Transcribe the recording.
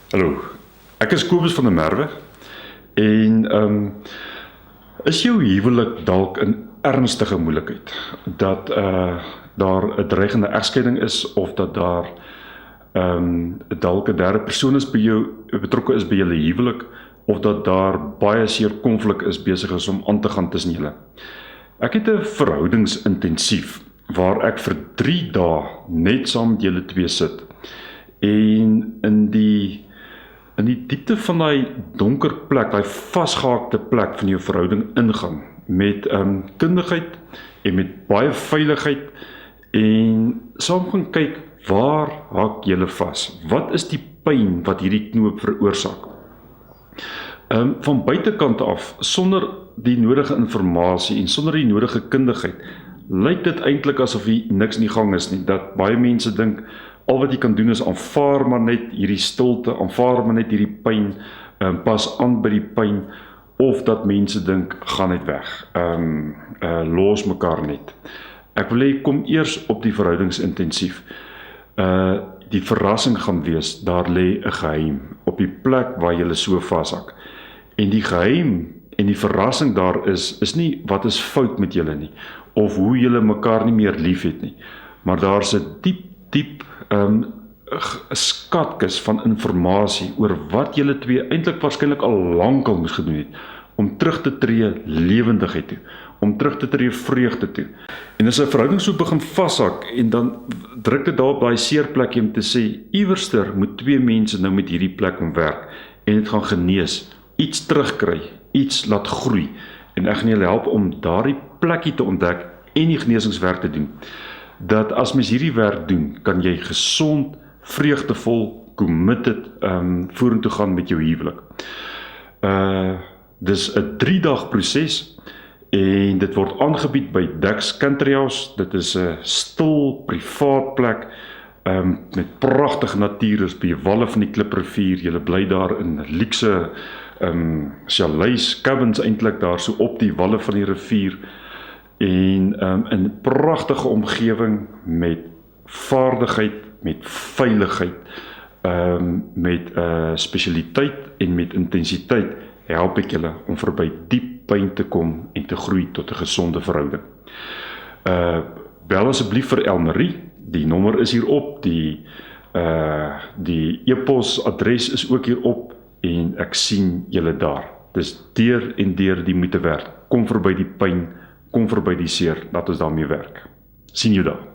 Hallo, ek is Kobus van der Merwe en is jou huwelik dalk in ernstige moeilikheid dat daar 'n dreigende egskeiding is of dat daar dalk 'n derde persoon is by jou betrokke is by julle huwelik of dat daar baie seer konflik is besig is om aan te gaan tussen julle. Ek het 'n verhoudingsintensief waar ek vir 3 dae net saam met julle twee sit en in die diepte van daai donker plek, daai vasgehaakte plek van jou verhouding ingaan met kundigheid en met baie veiligheid en saam gaan kyk waar haak julle vas? Wat is die pyn wat hierdie knoop veroorsaak? Van buitekant af, sonder die nodige inligting en sonder die nodige kundigheid, lyk dit eintlik asof hier niks in die gang is nie, dat baie mense dink al wat jy kan doen is aanvaar maar net hierdie stilte, aanvaar maar net hierdie pyn, pas aan by die pyn, of dat mense dink, gaan net weg, los mekaar net. Ek wil hê, kom eers op die verhoudingsintensief. Die verrassing gaan wees, daar lê 'n geheim, op die plek waar jy so vashak. En die geheim en die verrassing daar is nie wat is fout met julle nie, of hoe julle mekaar nie meer lief het nie, maar daar's 'n diep 'n skatkis van inligting oor wat julle twee eintlik waarskynlik al lankal moes gedoen het, om terug te tree lewendigheid toe, om terug te tree vreugde toe. En as 'n verhouding so begin vashak, en dan druk dit daar op daai seerplekkie om te sê, iewerster moet twee mense nou met hierdie plek omwerk, en dit gaan genees, iets terugkry, iets laat groei, en ek gaan julle help om daardie plekkie te ontdek, en die genesingswerk te doen. Dat as mens hierdie werk doen, kan jy gesond, vreugdevol, committed vorentoe gaan met jou huwelik. Dis 'n 3-dag proses en dit word aangebied by Dix Country House. Dit is 'n stil, privaat plek met pragtige natuur, is by die walle van die Kliprivier. Jy bly daar in luukse chalets, cabins eintlik daar so op die walle van die rivier. En in 'n pragtige omgewing met vaardigheid, met veiligheid, met spesialiteit en met intensiteit, help ek julle om verby diep pyn te kom en te groei tot 'n gesonde verhouding. Bel asseblief vir Elmarie, die nommer is hierop, die e-pos adres is ook hierop en ek sien julle daar. Dis deur en deur die moeite werd. Kom verby die pyn, kom verby die seer, laat ons daarmee werk. Sien jou daar.